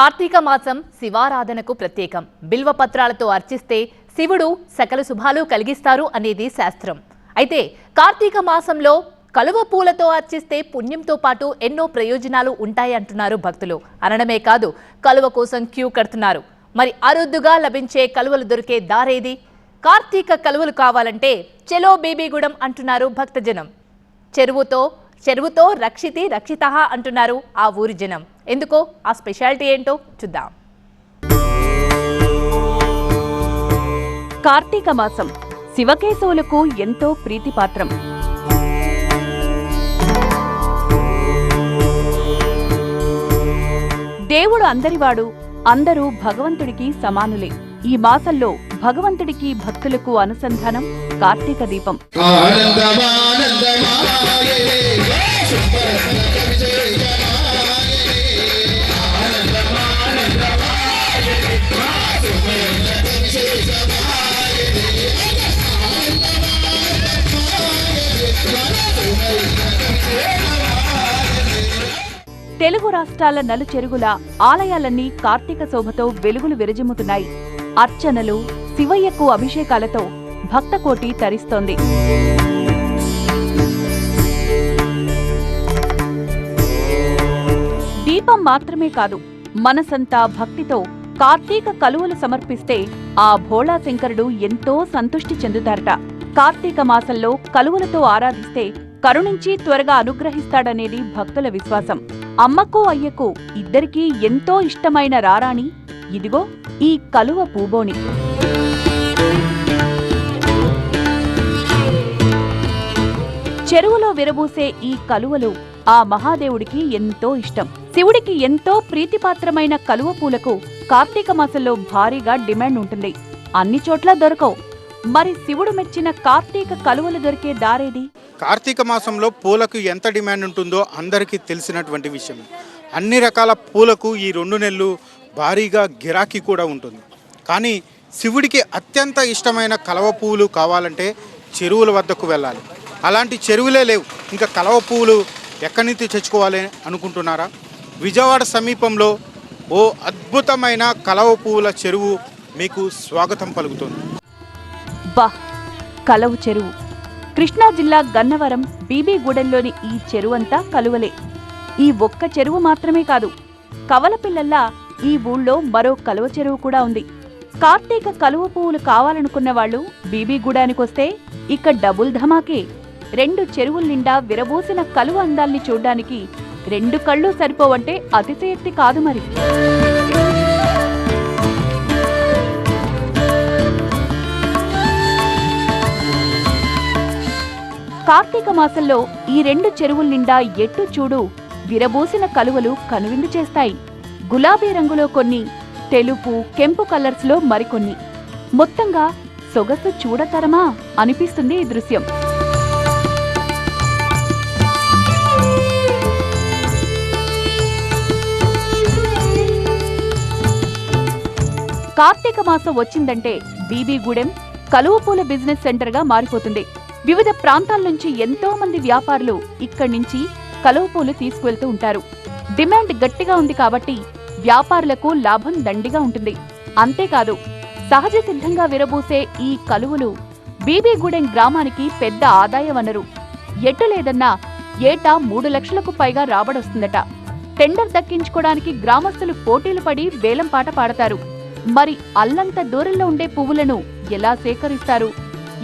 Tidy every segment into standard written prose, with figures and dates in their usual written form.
కార్తీక మాసం శివారాధనకు ప్రత్యేకం. బిల్వ పత్రాలతో అర్చిస్తే శివుడు సకల శుభాలు కలిగిస్తారు అనేది శాస్త్రం. అయితే కార్తీక మాసంలో కలువ పూలతో అర్చిస్తే పుణ్యంతో పాటు ఎన్నో ప్రయోజనాలు ఉంటాయి అంటున్నారు భక్తులు. అనడమే కాదు, కలువ కోసం క్యూ కడుతున్నారు. మరి అరుదుగా లభించే కలువలు దొరికే దారేది? కార్తీక కలువలు కావాలంటే చెలో బేబీగూడెం అంటున్నారు భక్తజనం. చెరువుతో రక్షితి రక్షితః అంటున్నారు ఆ ఊరి జనం. ఎందుకో ఆ స్పెషాలిటీ ఏంటో చూద్దాం. కార్తీక మాసం శివకేశవులకు ఎంతో ప్రీతిపాత్రం. దేవుడు అందరివాడు, అందరూ భగవంతుడికి సమానులే. ఈ మాసంలో భగవంతుడికి భక్తులకు అనుసంధానం కార్తీక దీపం. తెలుగు రాష్ట్రాల నలుచెరుగుల ఆలయాలన్నీ కార్తీక శోభతో వెలుగులు విరజిమ్ముతున్నాయి. అర్చనలు, శివయ్యకు అభిషేకాలతో భక్తకోటి తరిస్తోంది. దీపం మాత్రమే కాదు, మనసంతా భక్తితో కార్తీక కలువలు సమర్పిస్తే ఆ భోళా శంకరుడు ఎంతో సంతుష్టి చెందుతారట. కార్తీక మాసంలో కలువలతో ఆరాధిస్తే కరుణించి త్వరగా అనుగ్రహిస్తాడనేది భక్తుల విశ్వాసం. అమ్మకు అయ్యకు ఇద్దరికీ ఎంతో ఇష్టమైన రారాణి ఇదిగో ఈ కలువ పూబోని. చెరువులో విరబూసే ఈ కలువలు ఆ మహాదేవుడికి ఎంతో ఇష్టం. శివుడికి ఎంతో ప్రీతిపాత్రమైన కలువ పూలకు కార్తీక మాసంలో భారీగా డిమాండ్ ఉంటుంది. అన్ని చోట్ల దొరకవు. మరి శివుడు మెచ్చిన కార్తీక కలువలు దొరికే దారేది? కార్తీక మాసంలో పూలకు ఎంత డిమాండ్ ఉంటుందో అందరికీ తెలిసినటువంటి విషయం. అన్ని రకాల పూలకు ఈ 2 నెలలు భారీగా గిరాకీ కూడా ఉంటుంది. కానీ శివుడికి అత్యంత ఇష్టమైన కలవ పువ్వులు కావాలంటే చెరువుల వద్దకు వెళ్ళాలి. అలాంటి చెరువులే లేవు. ఇంకా కలవ పువ్వులు ఎక్కడి నుంచి తెచ్చుకోవాలి అనుకుంటున్నారా? విజయవాడ సమీపంలో ఓ అద్భుతమైన కలవ పువ్వుల చెరువు మీకు స్వాగతం పలుకుతుంది. కలవ చెరువు కృష్ణా జిల్లా గన్నవరం బీబీగూడెంలోని ఈ చెరువంతా కలువలే. ఈ ఒక్క చెరువు మాత్రమే కాదు, కవలపిల్లల్లా ఈ ఊళ్ళో మరో కలువ చెరువు కూడా ఉంది. కార్తీక కలువ పువ్వులు కావాలనుకున్న వాళ్ళు బీబీగూడానికొస్తే ఇక డబుల్ ధమాకే. 2 చెరువుల నిండా విరబూసిన కలువ అందాల్ని చూడ్డానికి 2 కళ్ళు సరిపోవంటే అతిశయక్తి కాదు మరి. కార్తీక మాసంలో ఈ 2 చెరువుల నిండా ఎట్టు చూడు విరబూసిన కలువలు కనువిందు చేస్తాయి. గులాబీ రంగులో కొన్ని, తెలుపు, కెంపు కలర్స్లో మరికొన్ని. మొత్తంగా సొగసు చూడతరమా అనిపిస్తుంది ఈ దృశ్యం. కార్తీక మాసం వచ్చిందంటే బీబీగూడెం కలువపూల బిజినెస్ సెంటర్గా మారిపోతుంది. వివిధ ప్రాంతాల నుంచి ఎంతో మంది వ్యాపారులు ఇక్కడి నుంచి కలువపూలు తీసుకువెళ్తూ ఉంటారు. డిమాండ్ గట్టిగా ఉంది కాబట్టి వ్యాపారులకు లాభం దండిగా ఉంటుంది. అంతేకాదు, సహజ సిద్ధంగా విరబూసే ఈ కలువలు బీబీగూడెం గ్రామానికి పెద్ద ఆదాయ వనరు. ఎటు లేదన్నా ఏటా 3 లక్షలకు పైగా రాబడొస్తుందట. టెండర్ దక్కించుకోవడానికి గ్రామస్తులు పోటీలు పడి వేలం పాట పాడతారు. మరి అల్లంత దూరంలో ఉండే పువ్వులను ఎలా సేకరిస్తారు,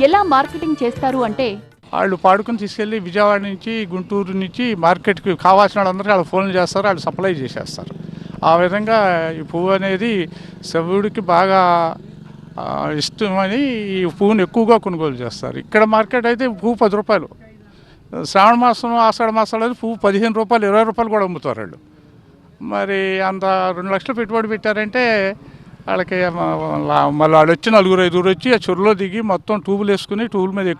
ఎలా మార్కెటింగ్ చేస్తారు అంటే వాళ్ళు పాడుకుని తీసుకెళ్ళి విజయవాడ నుంచి, గుంటూరు నుంచి మార్కెట్కి కావాల్సిన వాళ్ళందరికీ వాళ్ళు ఫోన్లు చేస్తారు, వాళ్ళు సప్లై చేసేస్తారు. ఆ విధంగా ఈ పువ్వు అనేది శివుడికి బాగా ఇష్టమని ఈ పువ్వుని ఎక్కువగా కొనుగోలు చేస్తారు. ఇక్కడ మార్కెట్ అయితే పువ్వు 10 రూపాయలు, శ్రావణ మాసం, ఆషాఢ మాసాలు అయితే పువ్వు 15 రూపాయలు, 20 రూపాయలు కూడా అమ్ముతారు వాళ్ళు. మరి అంత 2 లక్షలు పెట్టుబడి పెట్టారంటే వాళ్ళకి మళ్ళీ వాళ్ళు వచ్చి 4-5 వచ్చి ఆ చెరువులో దిగి మొత్తం ట్యూబులు వేసుకుని ట్యూబుల మీద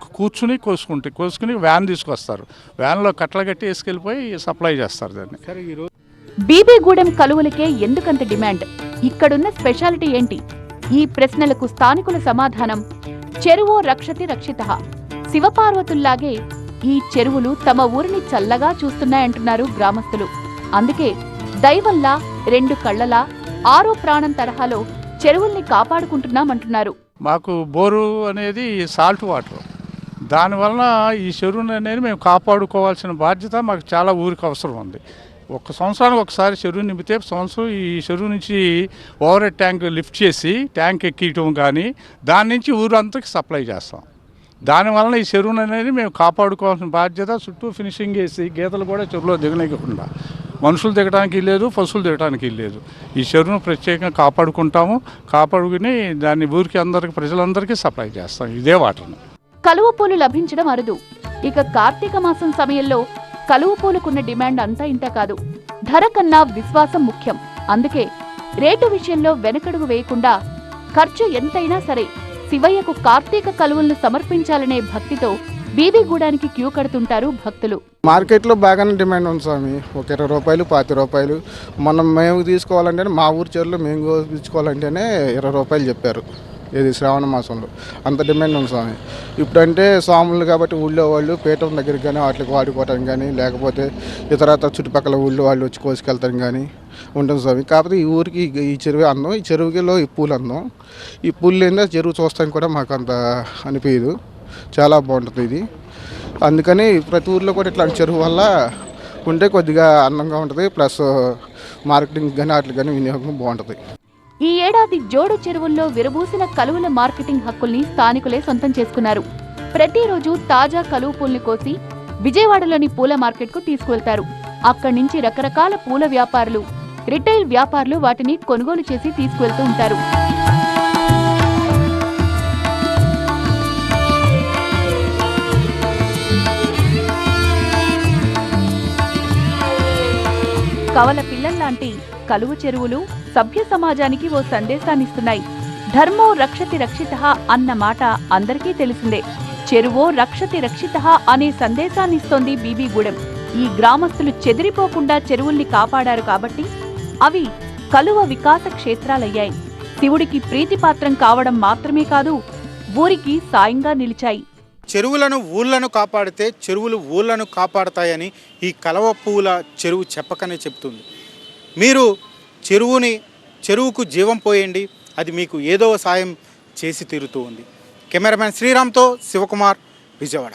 కోసుకుని వ్యాన్ తీసుకొస్తారు. వ్యాన్లో కట్టలు కట్టి వేసుకెళ్ళిపోయి సప్లై చేస్తారు దాన్ని. బీబీగూడెం కలువలకే ఎందుకంత డిమాండ్? ఇక్కడున్న స్పెషాలిటీ ఏంటి? ఈ ప్రశ్నలకు స్థానికుల సమాధానం చెరువో రక్షతి రక్షితః. శివపార్వతుల్లాగే ఈ చెరువులు తమ ఊరిని చల్లగా చూస్తున్నాయంటున్నారు గ్రామస్తులు. అందుకే దైవల్లా రెండు కళ్లలా ఆరో ప్రాణం తరహాలో చెరువుల్ని కాపాడుకుంటున్నామంటున్నారు. మాకు బోరు అనేది సాల్ట్ వాటర్, దానివలన ఈ చెరువుని అనేది మేము కాపాడుకోవాల్సిన బాధ్యత మాకు చాలా ఊరికి అవసరం ఉంది. ఒక సంవత్సరానికి ఒకసారి చెరువు నింపితే సంవత్సరం ఈ చెరువు నుంచి ఓవర్ హెడ్ ట్యాంక్ లిఫ్ట్ చేసి ట్యాంక్ ఎక్కియటం కానీ దాని నుంచి ఊరంతకి సప్లై చేస్తాం. దానివలన ఈ చెరువుని అనేది మేము కాపాడుకోవాల్సిన బాధ్యత. చుట్టూ ఫినిషింగ్ వేసి గీతలు కూడా చెరువులో దిగనివ్వకుండా, మనుషులు దిగడానికి లేదు, పశువులు దిగడానికి లేదు. ఈ చెరువును ప్రత్యేకంగా కాపాడుకుని దాన్ని ఊరికి అందరికి ప్రజలందరికీ సప్లై చేస్తాం ఇదే వాటర్ని. కలువ పూలు లభించడం అరుదు. ఇక కార్తీక మాసం సమయంలో కలువ పూలకున్న డిమాండ్ అంతా ఇంత కాదు. ధర కన్నా విశ్వాసం ముఖ్యం. అందుకే రేటు విషయంలో వెనకడుగు వేయకుండా ఖర్చు ఎంతైనా సరే శివయ్యకు కార్తీక కలువలను సమర్పించాలనే భక్తితో బీబీగూడానికి క్యూ కడుతుంటారు భక్తులు. మార్కెట్లో బాగానే డిమాండ్ ఉంది స్వామి. ఒక 20 రూపాయలు, 50 రూపాయలు. మేము తీసుకోవాలంటే మా ఊరి చెరువులో మేము తీసుకోవాలంటేనే 20 రూపాయలు చెప్పారు. ఇది శ్రావణ మాసంలో అంత డిమాండ్ ఉంది స్వామి. ఇప్పుడంటే స్వాములు కాబట్టి ఊళ్ళో వాళ్ళు పీఠం దగ్గరికి కానీ వాటికి వాడుకోవటం కానీ, లేకపోతే ఇతర చుట్టుపక్కల ఊళ్ళో వాళ్ళు వచ్చి కోసుకెళ్తాం కానీ ఉంటుంది స్వామి. కాకపోతే ఈ ఊరికి ఈ చెరువు అందం, ఈ చెరువులో ఈ పూలు అందం. ఈ పూలు లేదా చెరువు చూస్తానికి కూడా మాకు అంత అనిపించదు. చాలా బాగుంటుంది ఇది. అందుకని ప్రతి ఊర్లో కూడా ఇట్లాంటి చెరువు వల్ల ఉంటే కొద్దిగా అందంగా ఉంటుంది. ప్లస్ మార్కెటింగ్ కానీ వాటికి కానీ వినియోగం బాగుంటుంది. ఈ ఏడాది జోడు చెరువుల్లో విరబూసిన కలువల మార్కెటింగ్ హక్కుల్ని స్థానికులే సొంతం చేసుకున్నారు. ప్రతిరోజు తాజా కలువ పూల్ని కోసి విజయవాడలోని పూల మార్కెట్కు తీసుకువెళ్తారు. అక్కడి నుంచి రకరకాల పూల వ్యాపారులు, రిటైల్ వ్యాపారులు వాటిని కొనుగోలు చేసి తీసుకువెళ్తూ ఉంటారు. కవల పిల్లల్లాంటి కలువ చెరువులు సభ్య సమాజానికి ఓ సందేశాన్నిస్తున్నాయి. ధర్మో రక్షతి రక్షితః అన్న మాట అందరికీ తెలిసిందే. చెరువో రక్షతి రక్షితః అనే సందేశాన్నిస్తోంది బీబీగూడెం. ఈ గ్రామస్తులు చెదిరిపోకుండా చెరువుల్ని కాపాడారు కాబట్టి అవి కలువ వికాస క్షేత్రాలయ్యాయి. శివుడికి ప్రీతిపాత్రం కావడం మాత్రమే కాదు, ఊరికి సాయంగా నిలిచాయి. చెరువులను ఊళ్ళను కాపాడితే చెరువులు ఊళ్ళను కాపాడతాయని ఈ కలువ పూల చెరువు చెప్పకనే చెప్తుంది. మీరు చెరువుకు జీవం పోయండి, అది మీకు ఏదో సాయం చేసి తీరుతూ ఉంది. కెమెరామెన్ శ్రీరామ్తో శివకుమార్, విజయవాడ.